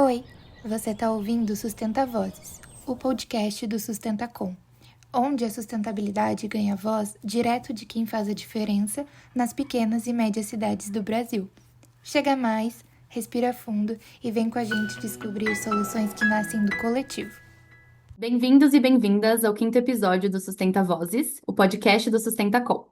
Oi, você está ouvindo Sustenta Vozes, o podcast do Sustentacom, onde a sustentabilidade ganha voz direto de quem faz a diferença nas pequenas e médias cidades do Brasil. Chega mais, respira fundo e vem com a gente descobrir soluções que nascem do coletivo. Bem-vindos e bem-vindas ao quinto episódio do Sustenta Vozes, o podcast do Sustentacom.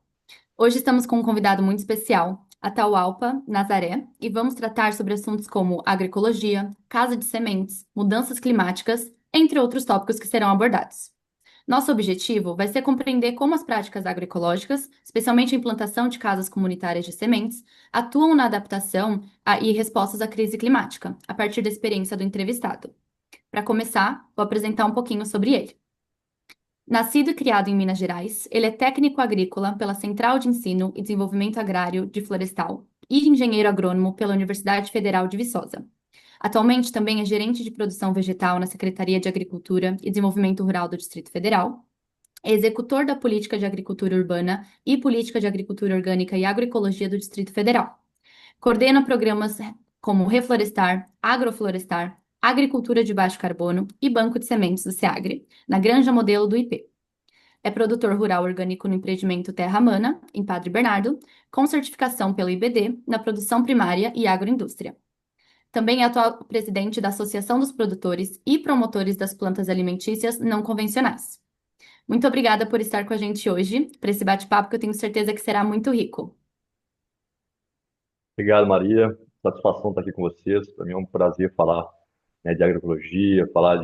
Hoje estamos com um convidado muito especial, a Taualpa Nazaré, e vamos tratar sobre assuntos como agroecologia, casa de sementes, mudanças climáticas, entre outros tópicos que serão abordados. Nosso objetivo vai ser compreender como as práticas agroecológicas, especialmente a implantação de casas comunitárias de sementes, atuam na adaptação e respostas à crise climática, a partir da experiência do entrevistado. Para começar, vou apresentar um pouquinho sobre ele. Nascido e criado em Minas Gerais, ele é técnico agrícola pela Central de Ensino e Desenvolvimento Agrário de Florestal e engenheiro agrônomo pela Universidade Federal de Viçosa. Atualmente também é gerente de produção vegetal na Secretaria de Agricultura e Desenvolvimento Rural do Distrito Federal, é executor da Política de Agricultura Urbana e Política de Agricultura Orgânica e Agroecologia do Distrito Federal. Coordena programas como Reflorestar, Agroflorestar, Agricultura de Baixo Carbono e Banco de Sementes do SEAGRE, na Granja Modelo do IP. É produtor rural orgânico no empreendimento Terra Mana, em Padre Bernardo, com certificação pela IBD na produção primária e agroindústria. Também é atual presidente da Associação dos Produtores e Promotores das Plantas Alimentícias Não Convencionais. Muito obrigada por estar com a gente hoje, para esse bate-papo que eu tenho certeza que será muito rico. Obrigado, Maria. Satisfação estar aqui com vocês. Para mim é um prazer falar, de agroecologia, falar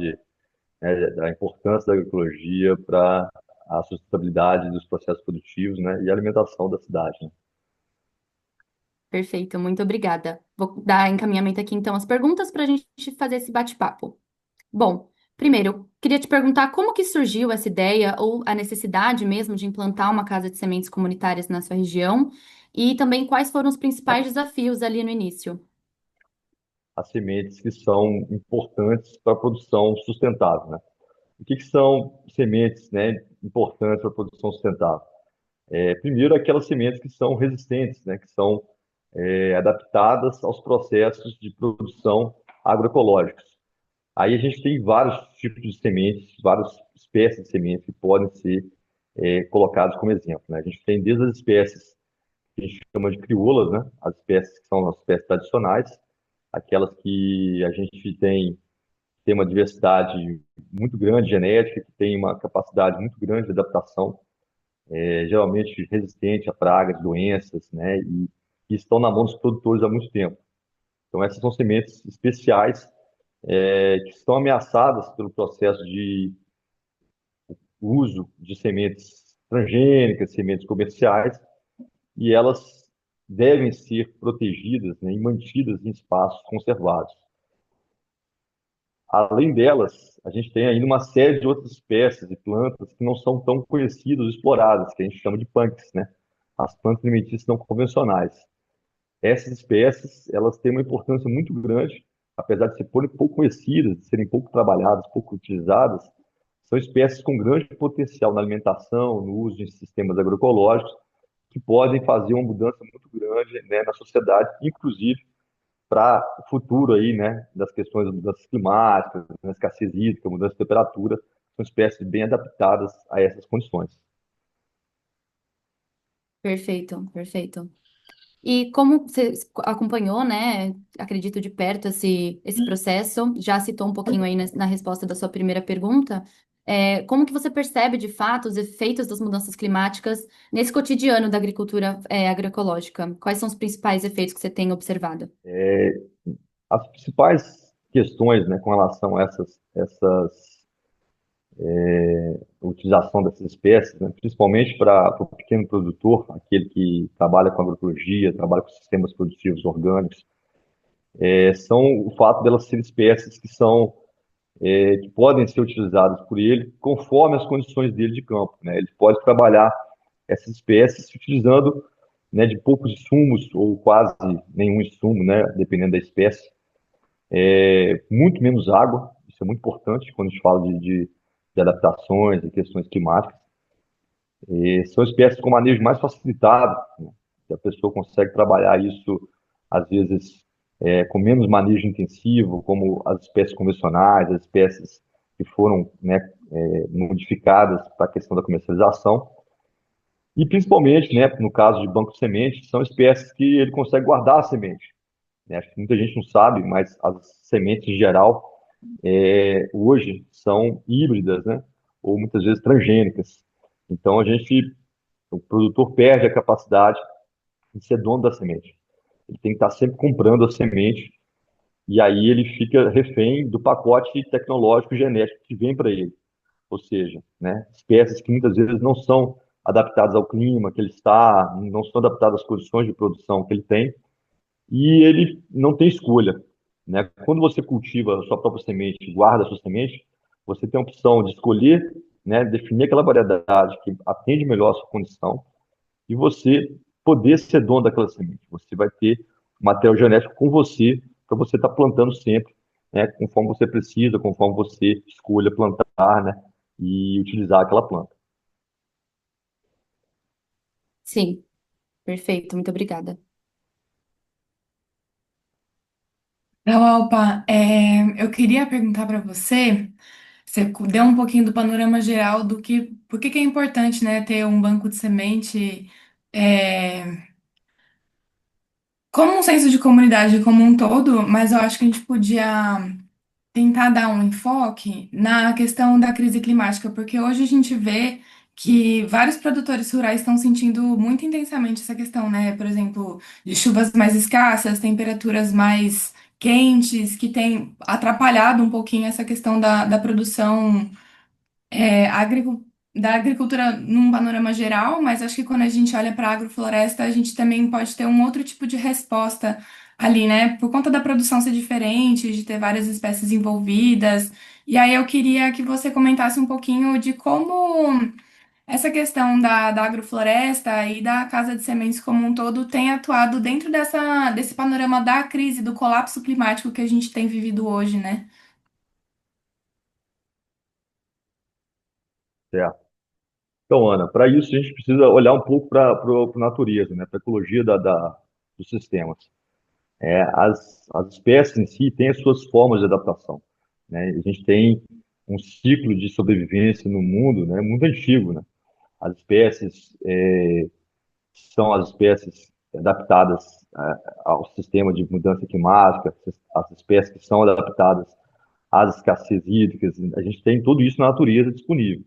da importância da agroecologia para a sustentabilidade dos processos produtivos, e a alimentação da cidade, né? Perfeito, muito obrigada. Vou dar encaminhamento aqui então às perguntas para a gente fazer esse bate-papo. Bom, primeiro, eu queria te perguntar como que surgiu essa ideia ou a necessidade mesmo de implantar uma casa de sementes comunitárias na sua região e também quais foram os principais desafios ali no início. As sementes que são importantes para a produção sustentável, né? O que são sementes, importantes para a produção sustentável? Primeiro, aquelas sementes que são resistentes, que são adaptadas aos processos de produção agroecológicos. Aí a gente tem vários tipos de sementes, várias espécies de sementes que podem ser colocadas como exemplo, né? A gente tem desde as espécies que a gente chama de crioulas, né? As espécies que são as espécies tradicionais, aquelas que a gente tem uma diversidade muito grande genética, que tem uma capacidade muito grande de adaptação, geralmente resistente a pragas, doenças, né? E estão na mão dos produtores há muito tempo. Então essas são sementes especiais que estão ameaçadas pelo processo de uso de sementes transgênicas, sementes comerciais, e elas devem ser protegidas, e mantidas em espaços conservados. Além delas, a gente tem ainda uma série de outras espécies de plantas que não são tão conhecidas ou exploradas, que a gente chama de punks, né? As plantas alimentícias não convencionais. Essas espécies, elas têm uma importância muito grande, apesar de serem pouco conhecidas, de serem pouco trabalhadas, pouco utilizadas, são espécies com grande potencial na alimentação, no uso de sistemas agroecológicos, que podem fazer uma mudança muito grande, na sociedade, inclusive para o futuro aí, das questões das mudanças climáticas, escassez hídrica, mudança de temperatura, são espécies bem adaptadas a essas condições. Perfeito, perfeito. E como você acompanhou, né? Acredito de perto esse processo, já citou um pouquinho aí na resposta da sua primeira pergunta. Como que você percebe de fato os efeitos das mudanças climáticas nesse cotidiano da agricultura agroecológica? Quais são os principais efeitos que você tem observado? As principais questões, com relação a utilização dessas espécies, principalmente para o pequeno produtor, aquele que trabalha com agroecologia, trabalha com sistemas produtivos orgânicos, são o fato delas serem espécies que podem ser utilizadas por ele conforme as condições dele de campo, né? Ele pode trabalhar essas espécies utilizando, de poucos insumos ou quase nenhum insumo, né, dependendo da espécie, muito menos água. Isso é muito importante quando a gente fala de adaptações e questões climáticas. São espécies com manejo mais facilitado, né? Que a pessoa consegue trabalhar isso, às vezes, com menos manejo intensivo, como as espécies convencionais, as espécies que foram, né, modificadas para a questão da comercialização. E principalmente, né, no caso de banco de semente, são espécies que ele consegue guardar a semente, né? Acho que muita gente não sabe, mas as sementes em geral hoje são híbridas, né? Ou muitas vezes transgênicas. Então o produtor perde a capacidade de ser dono da semente. Ele tem que estar sempre comprando a semente e aí ele fica refém do pacote tecnológico e genético que vem para ele. Ou seja, né, espécies que muitas vezes não são adaptadas ao clima que ele está, não são adaptadas às condições de produção que ele tem, e ele não tem escolha, né? Quando você cultiva a sua própria semente, guarda a sua semente, você tem a opção de escolher, né, definir aquela variedade que atende melhor a sua condição e você poder ser dono daquela semente. Você vai ter material genético com você para você estar plantando sempre, né, conforme você precisa, conforme você escolha plantar, né, e utilizar aquela planta. Sim, perfeito, muito obrigada. Então, Alpa, eu queria perguntar para você, você deu um pouquinho do panorama geral do por que que é importante, né, ter um banco de semente, é, como um senso de comunidade como um todo, mas eu acho que a gente podia tentar dar um enfoque na questão da crise climática, porque hoje a gente vê que vários produtores rurais estão sentindo muito intensamente essa questão, né? Por exemplo, de chuvas mais escassas, temperaturas mais quentes, que tem atrapalhado um pouquinho essa questão da produção é, agricu- da agricultura num panorama geral, mas acho que quando a gente olha para a agrofloresta, a gente também pode ter um outro tipo de resposta ali, né? Por conta da produção ser diferente, de ter várias espécies envolvidas. E aí eu queria que você comentasse um pouquinho de como essa questão da agrofloresta e da casa de sementes como um todo tem atuado dentro desse panorama da crise, do colapso climático que a gente tem vivido hoje, né? Certo? Então, Ana, para isso a gente precisa olhar um pouco para a natureza, né, para a ecologia dos sistemas. As espécies em si têm as suas formas de adaptação, né? A gente tem um ciclo de sobrevivência no mundo, né, muito antigo, né? As espécies são as espécies adaptadas ao sistema de mudança climática, as espécies que são adaptadas às escassez hídricas. A gente tem tudo isso na natureza disponível.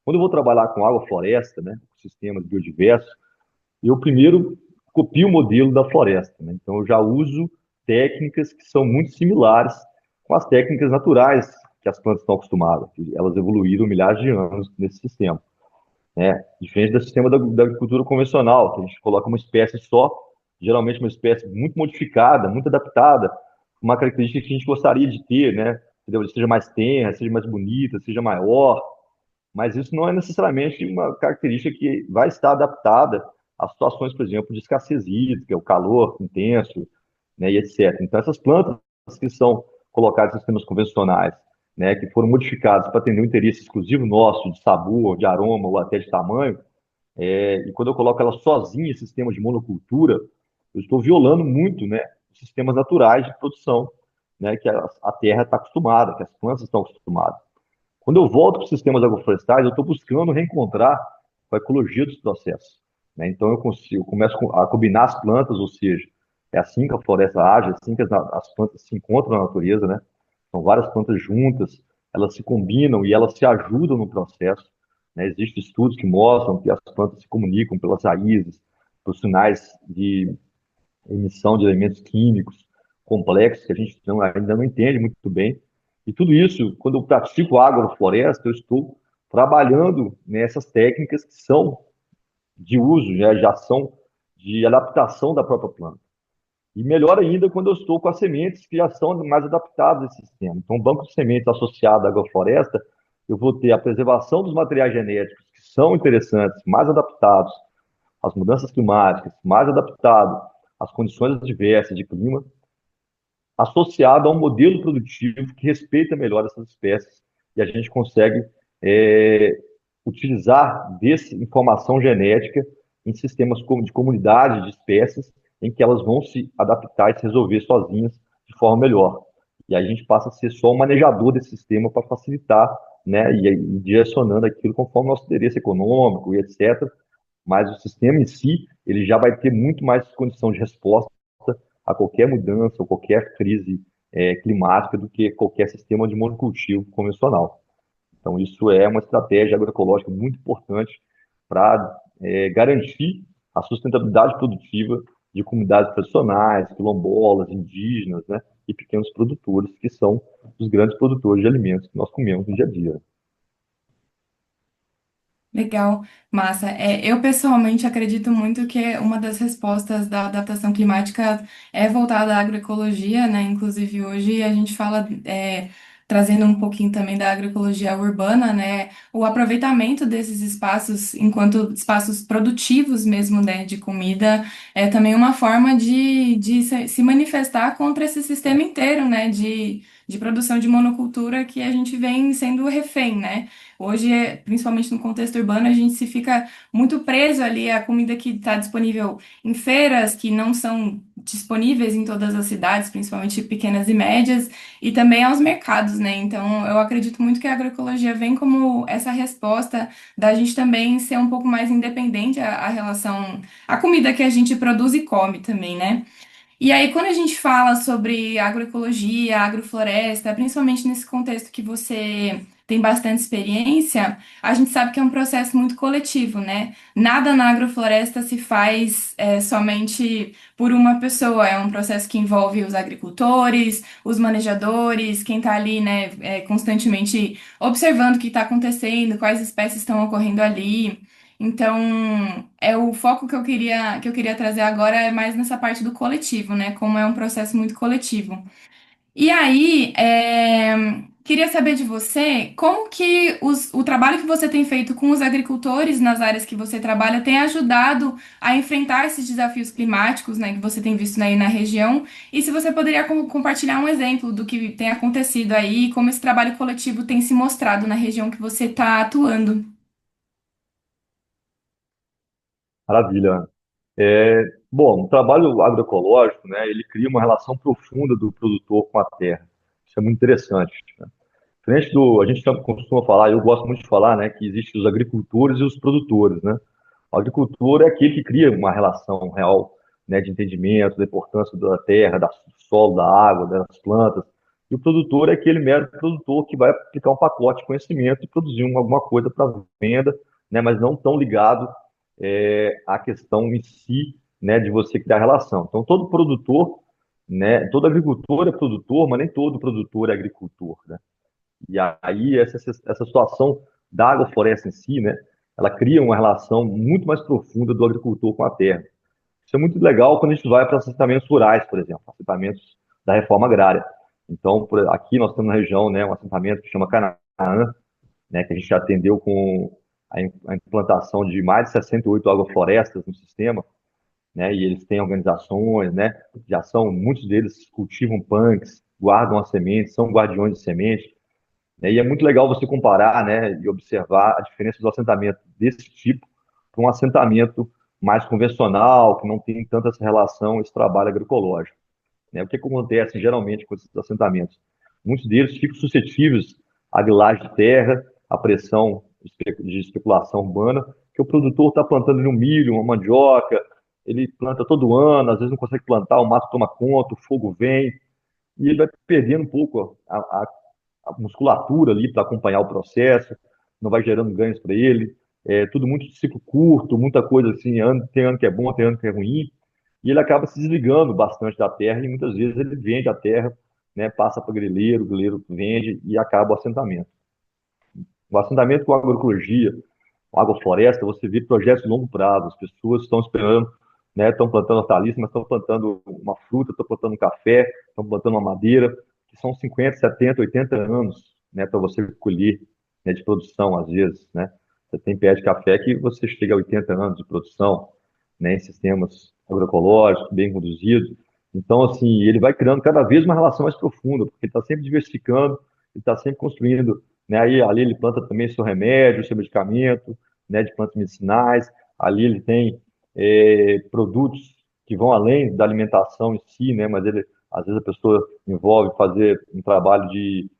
Quando eu vou trabalhar com água floresta, né, sistemas biodiversos, eu primeiro copio o modelo da floresta, né? Então eu já uso técnicas que são muito similares com as técnicas naturais que as plantas estão acostumadas, que elas evoluíram milhares de anos nesse sistema, né? Diferente do sistema da agricultura convencional, que a gente coloca uma espécie só, geralmente uma espécie muito modificada, muito adaptada, uma característica que a gente gostaria de ter, né? Entendeu? Seja mais tenra, seja mais bonita, seja maior, mas isso não é necessariamente uma característica que vai estar adaptada a situações, por exemplo, de escassez hídrica, o calor intenso, né, e etc. Então, essas plantas que são colocadas em sistemas convencionais, né, que foram modificadas para atender um interesse exclusivo nosso, de sabor, de aroma ou até de tamanho, e quando eu coloco ela sozinha em sistema de monocultura, eu estou violando muito, né, os sistemas naturais de produção, né, que a terra está acostumada, que as plantas estão acostumadas. Quando eu volto para os sistemas agroflorestais, eu estou buscando reencontrar com a ecologia dos processos, né? Então eu começo a combinar as plantas, ou seja, é assim que a floresta age, é assim que as plantas se encontram na natureza, né? São várias plantas juntas, elas se combinam e elas se ajudam no processo, né? Existem estudos que mostram que as plantas se comunicam pelas raízes, pelos sinais de emissão de elementos químicos complexos que a gente ainda não entende muito bem. E tudo isso, quando eu pratico agrofloresta, eu estou trabalhando nessas técnicas que são de uso, né, já são de adaptação da própria planta. E melhor ainda quando eu estou com as sementes que já são mais adaptadas a esse sistema. Então, o banco de sementes associado à agrofloresta, eu vou ter a preservação dos materiais genéticos que são interessantes, mais adaptados às mudanças climáticas, mais adaptados às condições adversas de clima, associado a um modelo produtivo que respeita melhor essas espécies e a gente consegue é, utilizar dessa informação genética em sistemas de comunidade de espécies em que elas vão se adaptar e se resolver sozinhas de forma melhor. E aí a gente passa a ser só o manejador desse sistema para facilitar, né, e direcionando aquilo conforme o nosso interesse econômico e etc. Mas o sistema em si, ele já vai ter muito mais condição de resposta a qualquer mudança ou qualquer crise climática do que qualquer sistema de monocultivo convencional. Então, isso é uma estratégia agroecológica muito importante para garantir a sustentabilidade produtiva de comunidades tradicionais, quilombolas, indígenas, né, e pequenos produtores, que são os grandes produtores de alimentos que nós comemos no dia a dia. Legal, massa. Eu pessoalmente acredito muito que uma das respostas da adaptação climática é voltada à agroecologia, né? Inclusive hoje a gente fala, trazendo um pouquinho também da agroecologia urbana, né? O aproveitamento desses espaços enquanto espaços produtivos mesmo, né? De comida é também uma forma de se manifestar contra esse sistema inteiro, né? De produção de monocultura que a gente vem sendo refém, né? Hoje, principalmente no contexto urbano, a gente se fica muito preso ali à comida que está disponível em feiras, que não são disponíveis em todas as cidades, principalmente pequenas e médias, e também aos mercados, né? Então, eu acredito muito que a agroecologia vem como essa resposta da gente também ser um pouco mais independente à relação à comida que a gente produz e come também, né? E aí, quando a gente fala sobre agroecologia, agrofloresta, principalmente nesse contexto que você tem bastante experiência, a gente sabe que é um processo muito coletivo, né? Nada na agrofloresta se faz somente por uma pessoa, é um processo que envolve os agricultores, os manejadores, quem está ali, né, constantemente observando o que está acontecendo, quais espécies estão ocorrendo ali. Então, o foco que eu queria trazer agora é mais nessa parte do coletivo, né? Como é um processo muito coletivo. E aí, queria saber de você como que o trabalho que você tem feito com os agricultores nas áreas que você trabalha tem ajudado a enfrentar esses desafios climáticos, né, que você tem visto aí na região, e se você poderia compartilhar um exemplo do que tem acontecido aí, e como esse trabalho coletivo tem se mostrado na região que você está atuando. Maravilha. Bom, o trabalho agroecológico, né, ele cria uma relação profunda do produtor com a terra. Isso é muito interessante, né? Diferente a gente sempre costuma falar, eu gosto muito de falar, né, que existem os agricultores e os produtores, né? O agricultor é aquele que cria uma relação real, né, de entendimento da importância da terra, do solo, da água, das plantas. E o produtor é aquele mero produtor que vai aplicar um pacote de conhecimento e produzir alguma coisa para venda, né, mas não tão ligado à questão em si, né, de você criar relação. Então, todo produtor, né, todo agricultor é produtor, mas nem todo produtor é agricultor, né? E aí essa situação da agrofloresta em si, né, ela cria uma relação muito mais profunda do agricultor com a terra. Isso é muito legal quando a gente vai para assentamentos rurais, por exemplo, assentamentos da reforma agrária. Então, aqui nós temos na região, né, um assentamento que chama Canaã, né, que a gente já atendeu com a implantação de mais de 68 agroflorestas no sistema, né, e eles têm organizações, né, já são, muitos deles cultivam punks, guardam as sementes, são guardiões de semente, né, e é muito legal você comparar, né, e observar a diferença do assentamento desse tipo para um assentamento mais convencional, que não tem tanta essa relação, esse trabalho agroecológico, né? O que acontece geralmente com esses assentamentos? Muitos deles ficam suscetíveis à grilagem de terra, à pressão de especulação urbana, que o produtor está plantando ali um milho, uma mandioca, ele planta todo ano, às vezes não consegue plantar, o mato toma conta, o fogo vem, e ele vai perdendo um pouco a musculatura ali para acompanhar o processo, não vai gerando ganhos para ele. É tudo muito de ciclo curto, muita coisa assim, tem ano que é bom, tem ano que é ruim, e ele acaba se desligando bastante da terra e muitas vezes ele vende a terra, né, passa para o grileiro vende e acaba o assentamento. O assentamento com agroecologia, com agrofloresta, você vê projetos de longo prazo, as pessoas estão esperando, né, estão plantando hortaliça, mas estão plantando uma fruta, estão plantando um café, estão plantando uma madeira, que são 50, 70, 80 anos, né, para você colher, né, de produção, às vezes, né. Você tem pé de café que você chega a 80 anos de produção, né, em sistemas agroecológicos, bem conduzidos. Então, assim, ele vai criando cada vez uma relação mais profunda, porque ele está sempre diversificando, ele está sempre construindo, né, aí, ali ele planta também seu remédio, seu medicamento, né, de plantas medicinais, ali ele tem produtos que vão além da alimentação em si, né? Mas às vezes a pessoa envolve fazer um trabalho de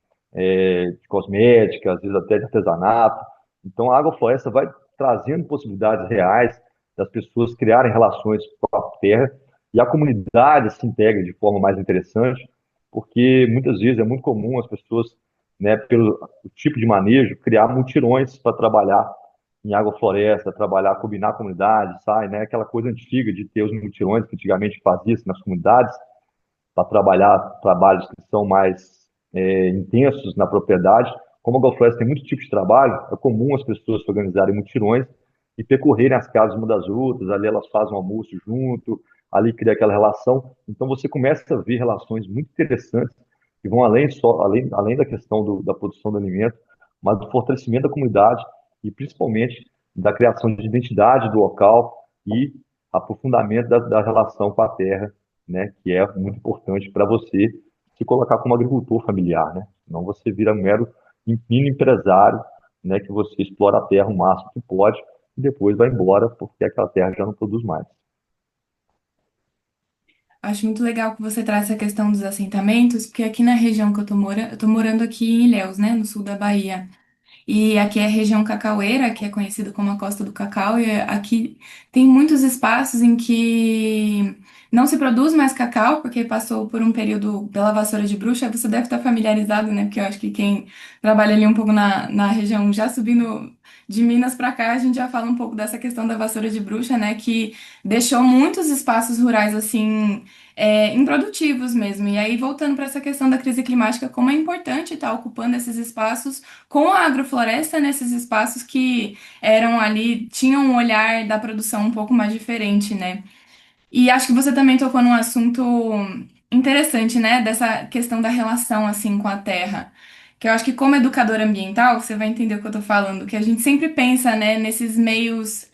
cosmética, às vezes até de artesanato. Então, a agrofloresta vai trazendo possibilidades reais das pessoas criarem relações com a terra e a comunidade se integra de forma mais interessante, porque muitas vezes é muito comum as pessoas, né, pelo o tipo de manejo, criar mutirões para trabalhar em agrofloresta, trabalhar, combinar a comunidade, sai, né, aquela coisa antiga de ter os mutirões que antigamente fazia-se nas comunidades, para trabalhar trabalhos que são mais intensos na propriedade. Como a agrofloresta tem muito tipo de trabalho, é comum as pessoas se organizarem em mutirões e percorrerem as casas uma das outras, ali elas fazem um almoço junto, ali cria aquela relação. Então você começa a ver relações muito interessantes que vão além da questão da produção do alimento, mas do fortalecimento da comunidade e principalmente da criação de identidade do local e aprofundamento da relação com a terra, né, que é muito importante para você se colocar como agricultor familiar, né? Senão você vira um mero mini empresário, né, que você explora a terra o máximo que pode e depois vai embora porque aquela terra já não produz mais. Acho muito legal que você traz essa questão dos assentamentos, porque aqui na região que eu tô morando aqui em Ilhéus, né, no sul da Bahia. E aqui é a região cacaueira, que é conhecida como a Costa do Cacau, e aqui tem muitos espaços em que não se produz mais cacau, porque passou por um período da vassoura de bruxa. Você deve estar familiarizado, né? Porque eu acho que quem trabalha ali um pouco na região, já subindo de Minas para cá, a gente já fala um pouco dessa questão da vassoura de bruxa, né? Que deixou muitos espaços rurais assim. Improdutivos mesmo. E aí, voltando para essa questão da crise climática, como é importante estar ocupando esses espaços com a agrofloresta nesses espaços que eram ali, tinham um olhar da produção um pouco mais diferente, né? E acho que você também tocou num assunto interessante, né? Dessa questão da relação, assim, com a terra. Que eu acho que como educadora ambiental, você vai entender o que eu tô falando, que a gente sempre pensa, né, nesses meios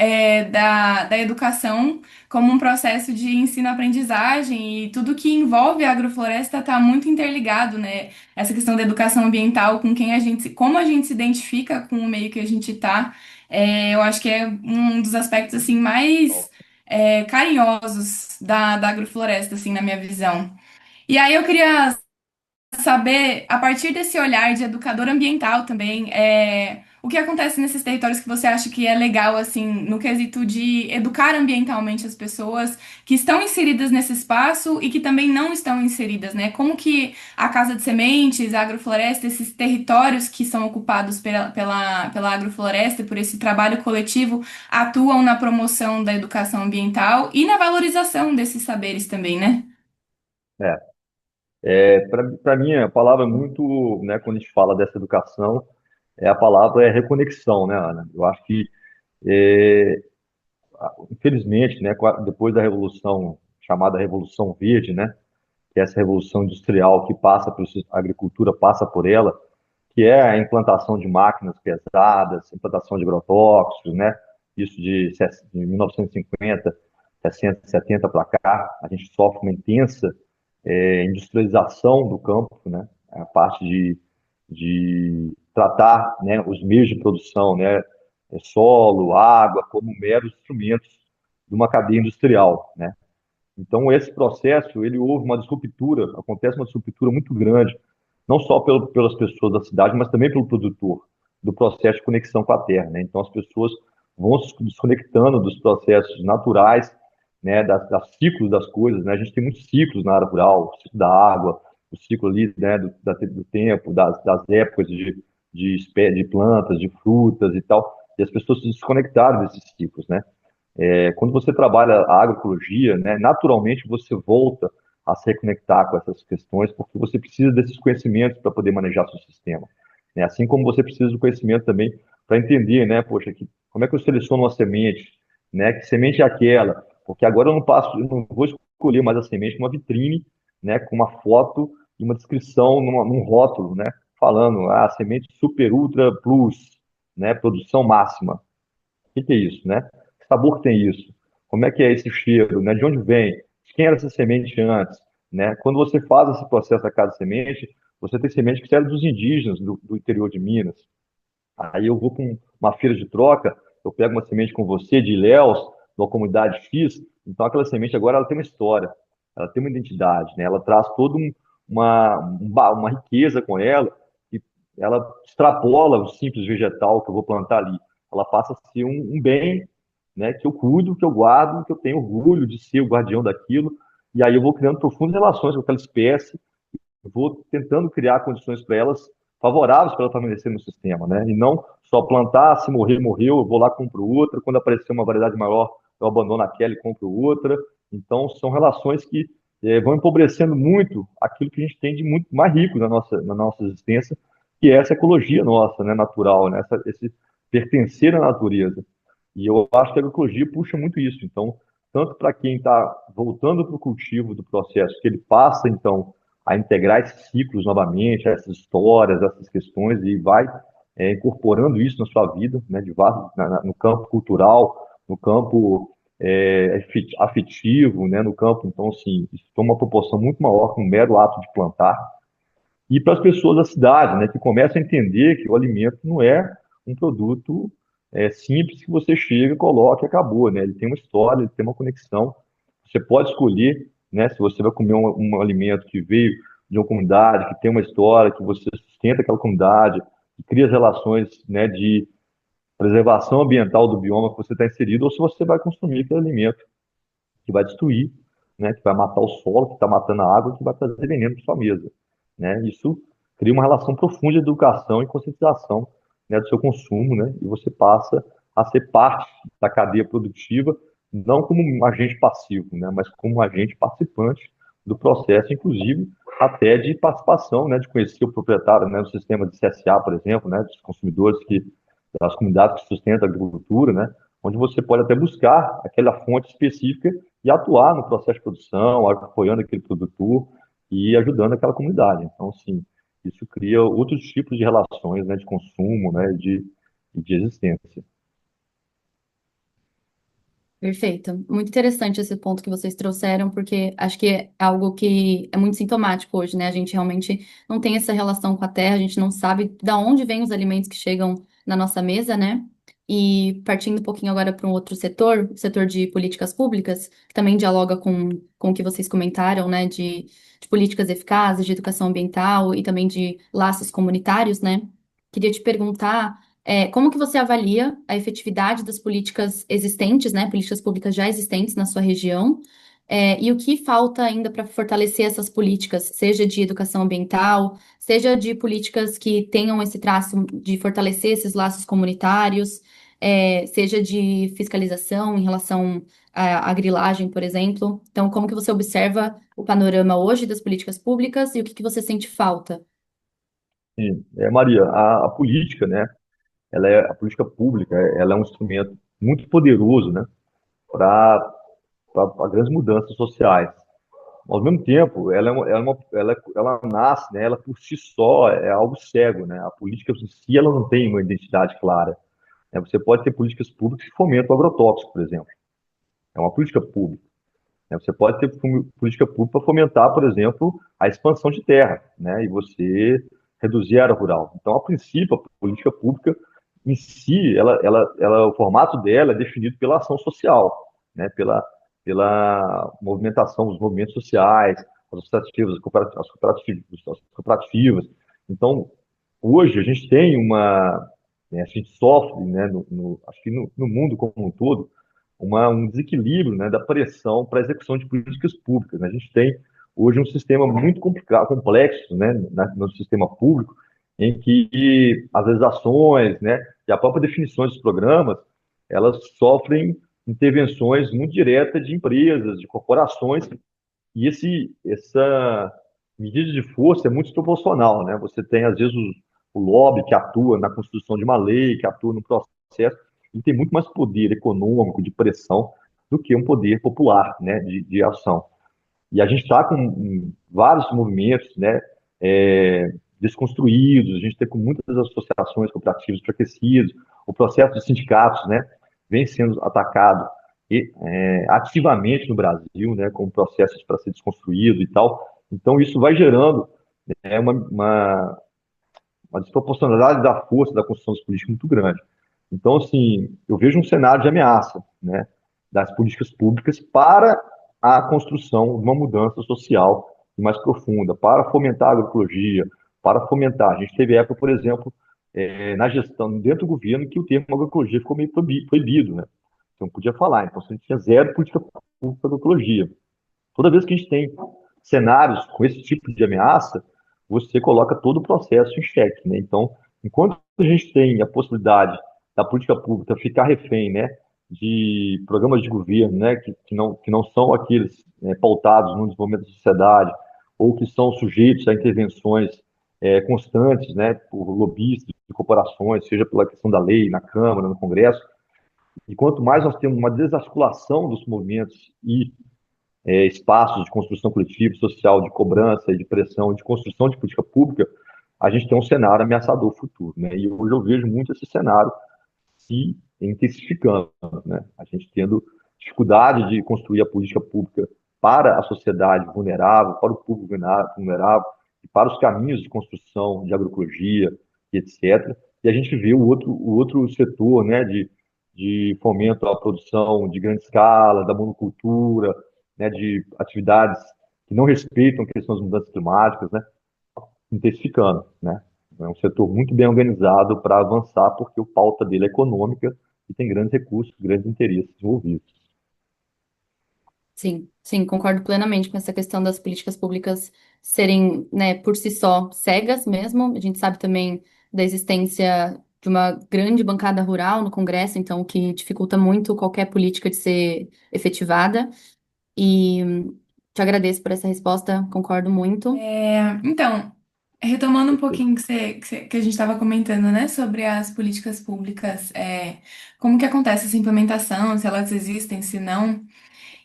da educação como um processo de ensino-aprendizagem e tudo que envolve a agrofloresta está muito interligado, né? Essa questão da educação ambiental com quem a gente, como a gente se identifica com o meio que a gente tá, eu acho que é um dos aspectos, assim, mais carinhosos da agrofloresta, assim, na minha visão. E aí eu queria saber, a partir desse olhar de educador ambiental também, o que acontece nesses territórios que você acha que é legal, assim, no quesito de educar ambientalmente as pessoas que estão inseridas nesse espaço e que também não estão inseridas, né? Como que a Casa de Sementes, a agrofloresta, esses territórios que são ocupados pela agrofloresta, e por esse trabalho coletivo, atuam na promoção da educação ambiental e na valorização desses saberes também, né? Para mim, a palavra é muito, né, quando a gente fala dessa educação, a palavra é reconexão, né, Ana? Eu acho que, é, infelizmente, né, depois da revolução, chamada Revolução Verde, né, que é essa revolução industrial que passa por, a agricultura passa por ela, que é a implantação de máquinas pesadas, implantação de agrotóxicos, né, isso de 1950, 60, 70 para cá, a gente sofre uma intensa industrialização do campo, né? A parte de tratar, né, os meios de produção, né, solo, água, como meros instrumentos de uma cadeia industrial, né? Então, esse processo, ele houve uma disruptura, acontece uma disruptura muito grande, não só pelas pessoas da cidade, mas também pelo produtor, do processo de conexão com a terra, né? Então, as pessoas vão se desconectando dos processos naturais, né, das ciclos das coisas, né? A gente tem muitos ciclos na área rural, o ciclo da água, o ciclo ali, né, do tempo, das épocas de plantas, de frutas e tal, e as pessoas se desconectaram desses ciclos, né? Quando você trabalha a agroecologia, né, naturalmente você volta a se reconectar com essas questões, porque você precisa desses conhecimentos para poder manejar seu sistema, né? Assim como você precisa do conhecimento também para entender, né, poxa, como é que eu seleciono uma semente, né? Que semente é aquela? Porque agora eu não vou escolher mais a semente numa vitrine, né, com uma foto e uma descrição num rótulo, né, falando semente super ultra plus, né, produção máxima. O que é isso, né? Que sabor que tem isso? Como é que é esse cheiro, né? De onde vem? De quem era essa semente antes, né? Quando você faz esse processo a cada semente, você tem semente que era dos indígenas do interior de Minas. Aí eu vou com uma feira de troca, eu pego uma semente com você de Ilhéus, numa comunidade X, então aquela semente agora ela tem uma história, ela tem uma identidade, né? Ela traz toda uma riqueza com ela, e ela extrapola o simples vegetal que eu vou plantar ali. Ela passa a ser um bem, né, que eu cuido, que eu guardo, que eu tenho orgulho de ser o guardião daquilo, e aí eu vou criando profundas relações com aquela espécie, eu vou tentando criar condições para elas favoráveis para ela permanecer no sistema, né? E não só plantar, se morrer, morreu, eu vou lá compro outra, quando aparecer uma variedade maior, eu abandono aquela e compro outra. Então, são relações que vão empobrecendo muito aquilo que a gente tem de muito mais rico na nossa existência, que é essa ecologia nossa, né, natural, né? Esse pertencer à natureza. E eu acho que a agroecologia puxa muito isso. Então, tanto para quem está voltando para o cultivo do processo, que ele passa, então, a integrar esses ciclos novamente, essas histórias, essas questões, e vai incorporando isso na sua vida, né, no campo cultural, no campo afetivo, né, no campo, então, assim, isso toma uma proporção muito maior que um mero ato de plantar. E para as pessoas da cidade, né, que começam a entender que o alimento não é um produto simples que você chega, coloca e acabou, né? Ele tem uma história, ele tem uma conexão. Você pode escolher, né, se você vai comer um alimento que veio de uma comunidade, que tem uma história, que você sustenta aquela comunidade, que cria as relações, né, de preservação ambiental do bioma que você está inserido, ou se você vai consumir aquele alimento que vai destruir, né, que vai matar o solo, que está matando a água, que vai trazer veneno para sua mesa, né? Isso cria uma relação profunda de educação e conscientização, né, do seu consumo, né? E você passa a ser parte da cadeia produtiva, não como um agente passivo, né, mas como um agente participante do processo, inclusive até de participação, né, de conhecer o proprietário, né, do sistema de CSA, por exemplo, né, dos consumidores das comunidades que sustentam a agricultura, né, onde você pode até buscar aquela fonte específica e atuar no processo de produção, apoiando aquele produtor e ajudando aquela comunidade. Então, assim, isso cria outros tipos de relações, né, de consumo, né, de existência. Perfeito. Muito interessante esse ponto que vocês trouxeram, porque acho que é algo que é muito sintomático hoje, né? A gente realmente não tem essa relação com a terra, a gente não sabe da onde vêm os alimentos que chegam na nossa mesa, né? E partindo um pouquinho agora para um outro setor, o setor de políticas públicas, que também dialoga com o que vocês comentaram, né? De políticas eficazes, de educação ambiental e também de laços comunitários, né? Queria te perguntar. Como que você avalia a efetividade das políticas existentes, né, políticas públicas já existentes na sua região, e o que falta ainda para fortalecer essas políticas, seja de educação ambiental, seja de políticas que tenham esse traço de fortalecer esses laços comunitários, seja de fiscalização em relação à grilagem, por exemplo. Então, como que você observa o panorama hoje das políticas públicas e o que que você sente falta? Sim. Maria, a política, né, a política pública, ela é um instrumento muito poderoso, né, para grandes mudanças sociais. Ao mesmo tempo, ela nasce, né, ela por si só é algo cego, né? A política em si ela não tem uma identidade clara, né? Você pode ter políticas públicas que fomentam o agrotóxico, por exemplo. É uma política pública, né? Você pode ter política pública para fomentar, por exemplo, a expansão de terra, né? E você reduzir a área rural. Então, a princípio, a política pública em si, o formato dela é definido pela ação social, né? Pela movimentação dos movimentos sociais, as associativas, as cooperativas. Então, hoje a gente tem a gente sofre, né, acho que no mundo como um todo, um desequilíbrio, né, da pressão para a execução de políticas públicas, né? A gente tem hoje um sistema muito complicado, complexo, né, no sistema público, em que as legislações, né, e a própria definição dos programas, elas sofrem intervenções muito diretas de empresas, de corporações, e essa medida de força é muito desproporcional, né? Você tem, às vezes, o lobby que atua na construção de uma lei, que atua no processo, e tem muito mais poder econômico, de pressão, do que um poder popular, né, de ação. E a gente está com vários movimentos, né, desconstruídos, a gente está com muitas associações cooperativas enfraquecidas, o processo de sindicatos, né, vem sendo atacado ativamente no Brasil, né, com processos para ser desconstruído e tal. Então, isso vai gerando, né, uma desproporcionalidade da força da construção das políticas muito grande. Então, assim, eu vejo um cenário de ameaça, né? das políticas públicas para a construção de uma mudança social mais profunda, para fomentar a agroecologia, para fomentar. A gente teve época, por exemplo, na gestão, dentro do governo, que o termo agroecologia ficou meio proibido, né? Você não podia falar. Então, a gente tinha zero política pública de agroecologia. Toda vez que a gente tem cenários com esse tipo de ameaça, você coloca todo o processo em xeque, né? Então, enquanto a gente tem a possibilidade da política pública ficar refém, né, de programas de governo, né, que não são aqueles pautados no desenvolvimento da sociedade ou que são sujeitos a intervenções constantes, né, por lobistas de corporações, seja pela questão da lei na Câmara, no Congresso, e quanto mais nós temos uma desarticulação dos movimentos e espaços de construção coletiva, social, de cobrança, de pressão, de construção de política pública, a gente tem um cenário ameaçador futuro, né? E hoje eu vejo muito esse cenário se intensificando, né? A gente tendo dificuldade de construir a política pública para a sociedade vulnerável, para o público vulnerável, e para os caminhos de construção de agroecologia, e etc. E a gente vê o outro setor, né, de fomento à produção de grande escala, da monocultura, né, de atividades que não respeitam a questão das mudanças climáticas, né, intensificando, né? É um setor muito bem organizado para avançar, porque o pauta dele é econômica e tem grandes recursos, grandes interesses envolvidos. Sim, sim, concordo plenamente com essa questão das políticas públicas serem, né, por si só cegas mesmo. A gente sabe também da existência de uma grande bancada rural no Congresso, então o que dificulta muito qualquer política de ser efetivada. E te agradeço por essa resposta, concordo muito. Então, retomando um Perfeito. pouquinho que a gente estava comentando, né, sobre as políticas públicas, como que acontece essa implementação, se elas existem, se não.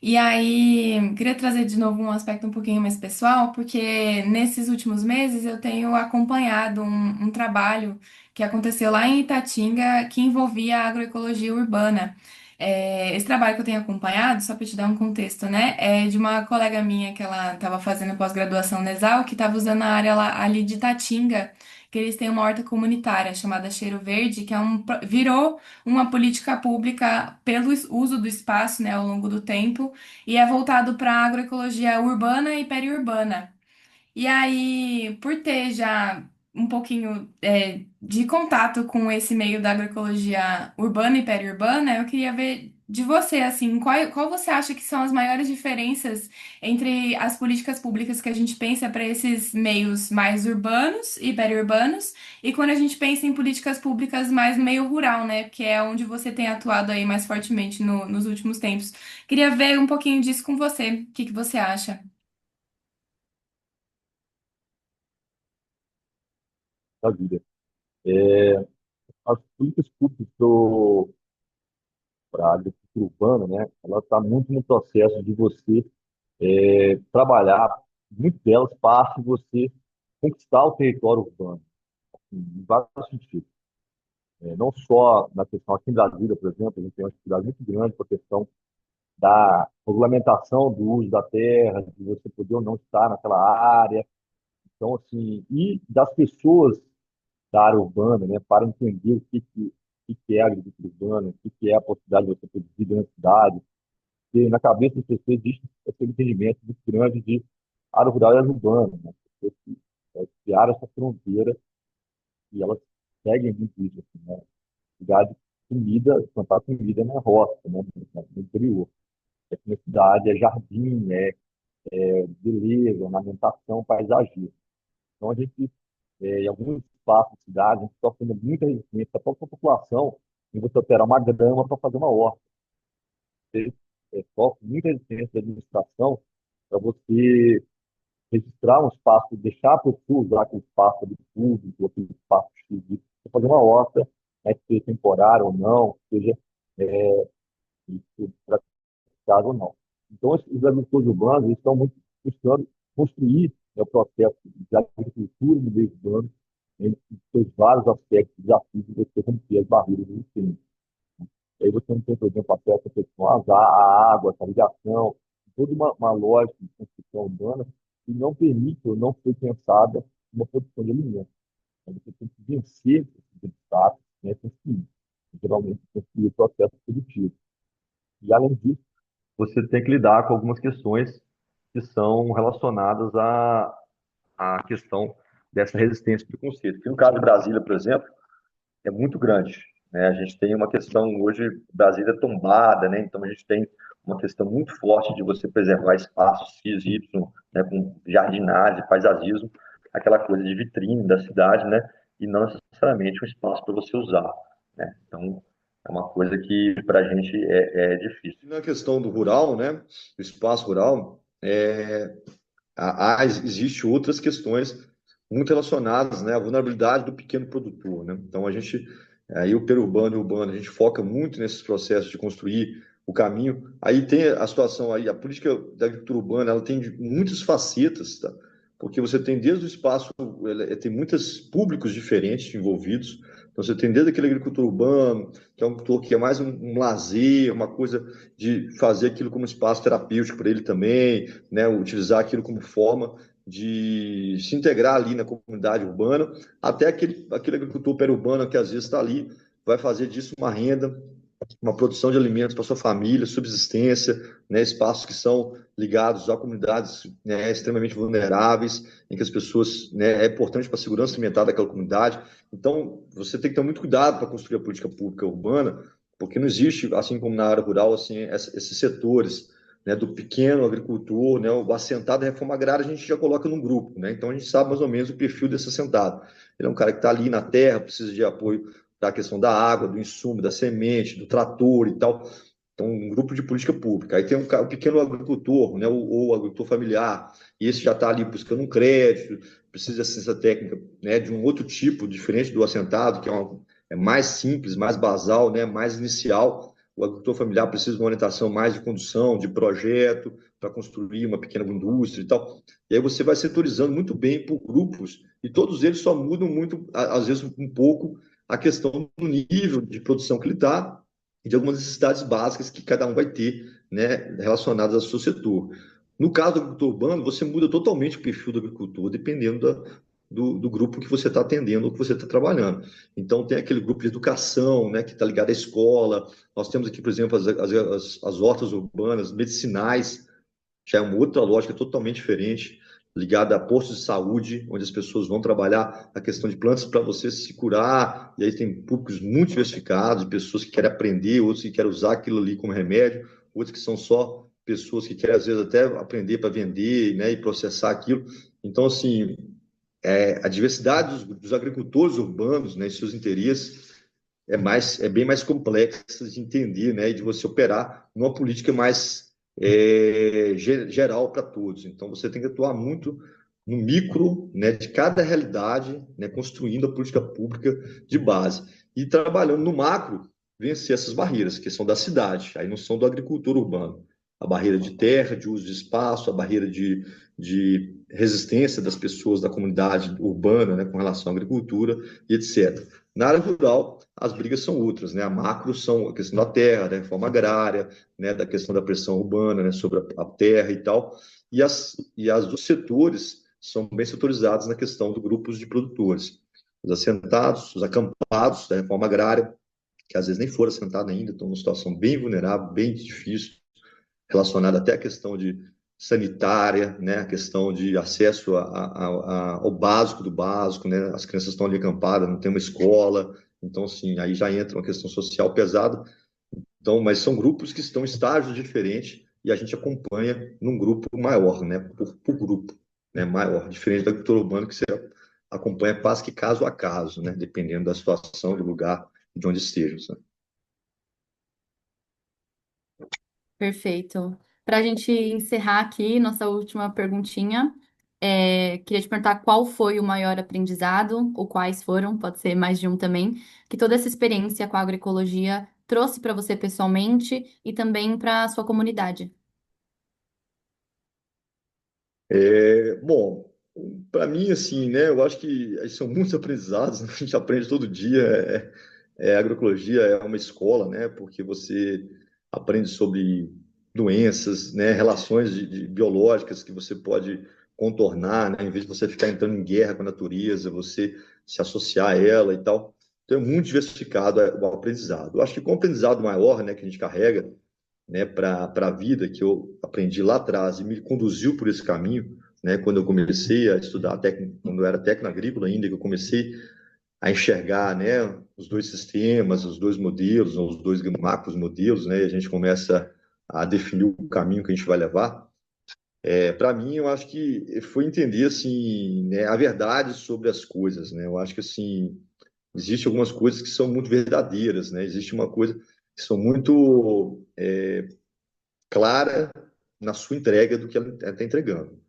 E aí, queria trazer de novo um aspecto um pouquinho mais pessoal, porque nesses últimos meses eu tenho acompanhado um trabalho que aconteceu lá em Itatinga que envolvia a agroecologia urbana. Esse trabalho que eu tenho acompanhado, só para te dar um contexto, né, é de uma colega minha que ela estava fazendo pós-graduação na ESAL, que estava usando a área lá, ali de Itatinga, que eles têm uma horta comunitária chamada Cheiro Verde, que virou uma política pública pelo uso do espaço, né, ao longo do tempo, e é voltado para agroecologia urbana e periurbana. E aí, por ter já um pouquinho de contato com esse meio da agroecologia urbana e periurbana, eu queria ver de você, assim, qual você acha que são as maiores diferenças entre as políticas públicas que a gente pensa para esses meios mais urbanos e periurbanos, e quando a gente pensa em políticas públicas mais no meio rural, né, que é onde você tem atuado aí mais fortemente nos últimos tempos. Queria ver um pouquinho disso com você. O que que você acha? Da vida. As políticas públicas para a agricultura urbana, né, ela está muito no processo de você trabalhar, muito delas parte de você conquistar o território urbano, em vários sentidos. Não só na questão aqui em Brasília, por exemplo, a gente tem uma dificuldade muito grande com a questão da regulamentação do uso da terra, de você poder ou não estar naquela área. Então, assim, e das pessoas da área urbana, né, para entender o que é a agricultura urbana, o que é a possibilidade de você produzir dentro da cidade. Porque na cabeça das pessoas existe esse entendimento muito grande de área rural e área urbana, né? Pessoas que criaram essa fronteira e elas seguem muito isso, assim, né? Lugar de comida, plantar comida na roça, né, no interior. É cidade, é jardim, beleza, ornamentação, paisagismo. Então, a gente, em alguns espaços de cidade, a gente está tendo muita resistência da própria população em você operar uma grama para fazer uma horta. Você sofre muita resistência da administração para você registrar um espaço, deixar a pessoa usar aquele espaço ali público, aquele espaço físico, para fazer uma horta, né, que seja temporária ou não, que seja praticável ou não. Então, os agricultores urbanos eles estão muito buscando construir, né, o processo de agricultura no meio urbano, entre seus vários aspectos, desafios de você romper as barreiras existentes. E aí você não tem, por exemplo, acesso à questão à água, à irrigação, toda uma lógica de construção urbana que não permite ou não foi pensada uma produção de alimentos. Então, você tem que vencer esses obstáculos, né, construir. Geralmente, construir o processo produtivo. E, além disso, você tem que lidar com algumas questões que são relacionadas à questão dessa resistência ao preconceito. Que no caso de Brasília, por exemplo, é muito grande, né? A gente tem uma questão hoje, Brasília é tombada, né? Então a gente tem uma questão muito forte de você preservar espaços X, Y, né? Com jardinagem, paisagismo, aquela coisa de vitrine da cidade, né? E não necessariamente um espaço para você usar, né? Então é uma coisa que para a gente é difícil. Na questão do rural, né? Do espaço rural, existe outras questões muito relacionadas, né, à vulnerabilidade do pequeno produtor, né? Então a gente aí o perurbano e o urbano, a gente foca muito nesses processos de construir o caminho. Aí tem a situação aí, a política da agricultura urbana, ela tem muitas facetas, tá? Porque você tem desde o espaço, tem muitos públicos diferentes envolvidos. Então você tem desde aquele agricultor urbano, que é um agricultor que é mais um lazer, uma coisa de fazer aquilo como espaço terapêutico para ele também, né? Utilizar aquilo como forma de se integrar ali na comunidade urbana, até aquele agricultor periurbano que às vezes está ali, vai fazer disso uma renda, uma produção de alimentos para sua família, subsistência, né, espaços que são ligados a comunidades, né, extremamente vulneráveis, em que as pessoas, né, é importante para a segurança alimentar daquela comunidade. Então, você tem que ter muito cuidado para construir a política pública urbana, porque não existe, assim como na área rural, assim, esses setores, né, do pequeno agricultor, né, o assentado da reforma agrária, a gente já coloca num grupo, né? Então a gente sabe mais ou menos o perfil desse assentado. Ele é um cara que está ali na terra, precisa de apoio da questão da água, do insumo, da semente, do trator e tal. Então, um grupo de política pública. Aí tem o pequeno agricultor, né, ou o agricultor familiar, e esse já está ali buscando um crédito, precisa de assistência técnica, né, de um outro tipo, diferente do assentado, que é mais simples, mais basal, né, mais inicial. O agricultor familiar precisa de uma orientação mais de condução, de projeto, para construir uma pequena indústria e tal. E aí você vai setorizando muito bem por grupos, e todos eles só mudam muito, às vezes um pouco, a questão do nível de produção que ele está e de algumas necessidades básicas que cada um vai ter, né, relacionadas ao seu setor. No caso do agricultor urbano, você muda totalmente o perfil do agricultor, dependendo do grupo que você está atendendo ou que você está trabalhando. Então, tem aquele grupo de educação, né, que está ligado à escola. Nós temos aqui, por exemplo, as hortas urbanas, medicinais, já é uma outra lógica totalmente diferente, ligada a postos de saúde, onde as pessoas vão trabalhar a questão de plantas para você se curar, e aí tem públicos muito diversificados, de pessoas que querem aprender, outros que querem usar aquilo ali como remédio, outros que são só pessoas que querem, às vezes, até aprender para vender, né, e processar aquilo. Então, assim, a diversidade dos agricultores urbanos, né, e seus interesses é bem mais complexa de entender, né, e de você operar numa política mais geral para todos. Então, você tem que atuar muito no micro, né, de cada realidade, né, construindo a política pública de base e trabalhando no macro, vencer essas barreiras que são da cidade, aí não são do agricultor urbano. A barreira de terra, de uso de espaço, a barreira de resistência das pessoas da comunidade urbana, né, com relação à agricultura e etc. Na área rural, as brigas são outras, né? A macro são a questão da terra, da reforma agrária, né? Da questão da pressão urbana, né? Sobre a terra e tal. E as dos setores são bem setorizadas na questão de grupos de produtores. Os assentados, os acampados da reforma agrária, que às vezes nem foram assentados ainda, estão numa situação bem vulnerável, bem difícil, relacionada até à questão de sanitária, né, a questão de acesso ao básico do básico, né, as crianças estão ali acampadas, não tem uma escola, então, assim, aí já entra uma questão social pesada, então, mas são grupos que estão em estágios diferentes e a gente acompanha num grupo maior, né, por grupo, né, maior, diferente do agricultor urbano que você acompanha quase que caso a caso, né, dependendo da situação, do lugar, de onde esteja, né? Perfeito. Para a gente encerrar aqui nossa última perguntinha, queria te perguntar qual foi o maior aprendizado, ou quais foram, pode ser mais de um também, que toda essa experiência com a agroecologia trouxe para você pessoalmente e também para a sua comunidade. Bom, para mim, assim, né, eu acho que são muitos aprendizados, né, a gente aprende todo dia. A agroecologia é uma escola, né, porque você aprende sobre doenças, né, relações biológicas que você pode contornar, né, em vez de você ficar entrando em guerra com a natureza, você se associar a ela e tal. Então, é muito diversificado o aprendizado. Eu acho que com o aprendizado maior, né, que a gente carrega, né, para a vida que eu aprendi lá atrás e me conduziu por esse caminho, né, quando eu comecei a estudar técnico, quando eu era técnico agrícola ainda, que eu comecei a enxergar, né, os dois sistemas, os dois modelos, os dois macros modelos, né, e a gente começa a definir o caminho que a gente vai levar. Para mim, eu acho que foi entender assim, né, a verdade sobre as coisas, né? Eu acho que assim, existe algumas coisas que são muito verdadeiras, né? Existe uma coisa que são muito clara na sua entrega do que ela está entregando.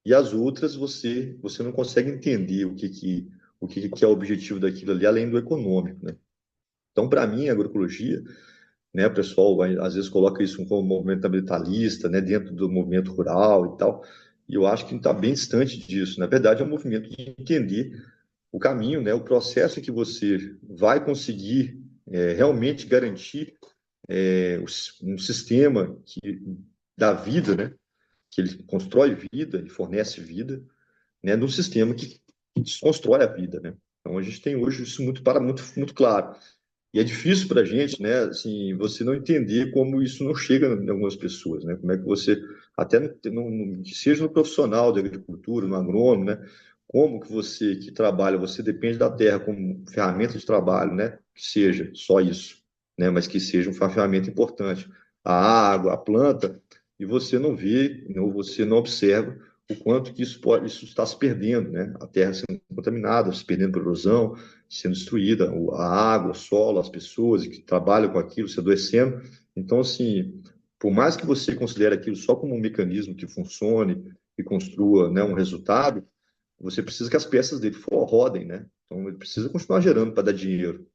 E as outras você não consegue entender o que é o objetivo daquilo ali, além do econômico, né? Então, para mim, a agroecologia, né, o pessoal às vezes coloca isso como um movimento ambientalista, né, dentro do movimento rural e tal, e eu acho que está bem distante disso. Na verdade, é um movimento de entender o caminho, né, o processo que você vai conseguir realmente garantir um sistema que dá vida, né, que ele constrói vida, ele fornece vida, né, num sistema que desconstrói a vida, né? Então a gente tem hoje isso muito claro. E é difícil para a gente, né, assim, você não entender como isso não chega em algumas pessoas, né? Como é que você, até que seja no profissional de agricultura, no agrônomo, né? Como que você que trabalha, você depende da terra como ferramenta de trabalho, né? Que seja só isso, né? Mas que seja uma ferramenta importante. A água, a planta, e você não vê, ou você não observa o quanto que isso está se perdendo, né? A terra sendo contaminada, se perdendo por erosão, sendo destruída, a água, o solo, as pessoas que trabalham com aquilo se adoecendo. Então, assim, por mais que você considere aquilo só como um mecanismo que funcione e construa, né, um resultado, você precisa que as peças dele rodem, né? Então, ele precisa continuar gerando para dar dinheiro.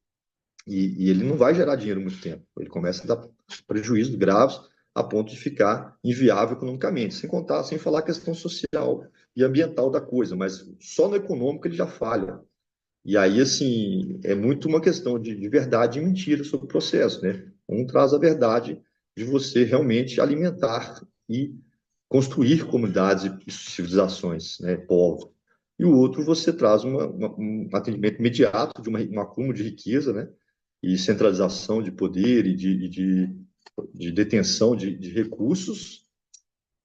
E ele não vai gerar dinheiro muito tempo. Ele começa a dar prejuízos graves a ponto de ficar inviável economicamente, sem contar, sem falar a questão social e ambiental da coisa, mas só no econômico ele já falha. E aí, assim, é muito uma questão de verdade e mentira sobre o processo, né? Um traz a verdade de você realmente alimentar e construir comunidades e civilizações, né? Povos. E o outro, você traz um atendimento imediato de um acúmulo de riqueza, né? E centralização de poder de detenção de recursos,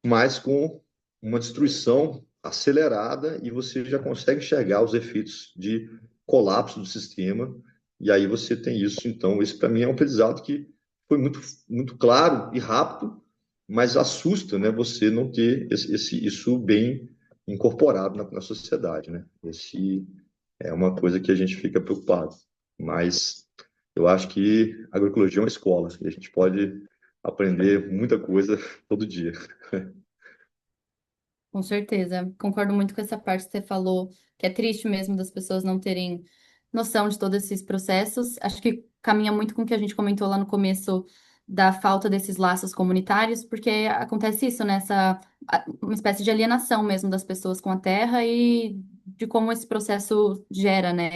mas com uma destruição acelerada e você já consegue enxergar os efeitos de colapso do sistema. E aí você tem isso. Então, esse para mim é um aprendizado que foi muito claro e rápido, mas assusta, né? Você não ter isso bem incorporado na sociedade, né? Esse é uma coisa que a gente fica preocupado. Mas eu acho que a agroecologia é uma escola e a gente pode aprender muita coisa todo dia. Com certeza. Concordo muito com essa parte que você falou, que é triste mesmo das pessoas não terem noção de todos esses processos. Acho que caminha muito com o que a gente comentou lá no começo da falta desses laços comunitários, porque acontece isso, né? Uma espécie de alienação mesmo das pessoas com a terra e de como esse processo gera, né?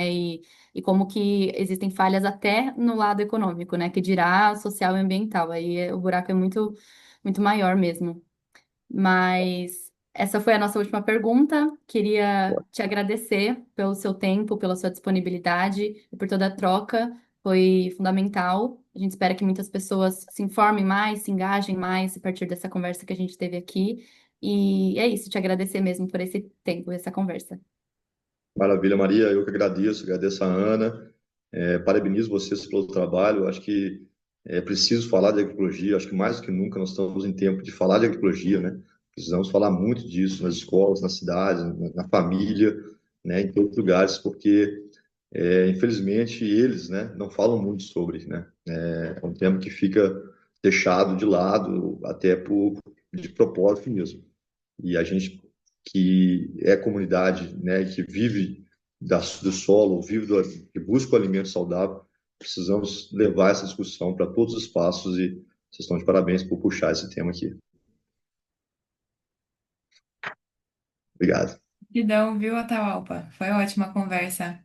E como que existem falhas até no lado econômico, né? Que dirá social e ambiental. Aí o buraco é muito, muito maior mesmo. Mas essa foi a nossa última pergunta. Queria te agradecer pelo seu tempo, pela sua disponibilidade e por toda a troca. Foi fundamental. A gente espera que muitas pessoas se informem mais, se engajem mais a partir dessa conversa que a gente teve aqui. E é isso, te agradecer mesmo por esse tempo, essa conversa. Maravilha, Maria. Eu que agradeço a Ana. Parabenizo vocês pelo trabalho. Acho que é preciso falar de agroecologia. Acho que mais do que nunca nós estamos em tempo de falar de agroecologia, né? Precisamos falar muito disso nas escolas, nas cidades, na família, né? Em todos os lugares, porque infelizmente eles, né, não falam muito sobre, né? É um tema que fica deixado de lado até de propósito mesmo. E a gente que é comunidade, né, que vive do solo, que busca o alimento saudável, precisamos levar essa discussão para todos os espaços e vocês estão de parabéns por puxar esse tema aqui. Obrigado. Gratidão, viu, Atahualpa? Foi ótima a conversa.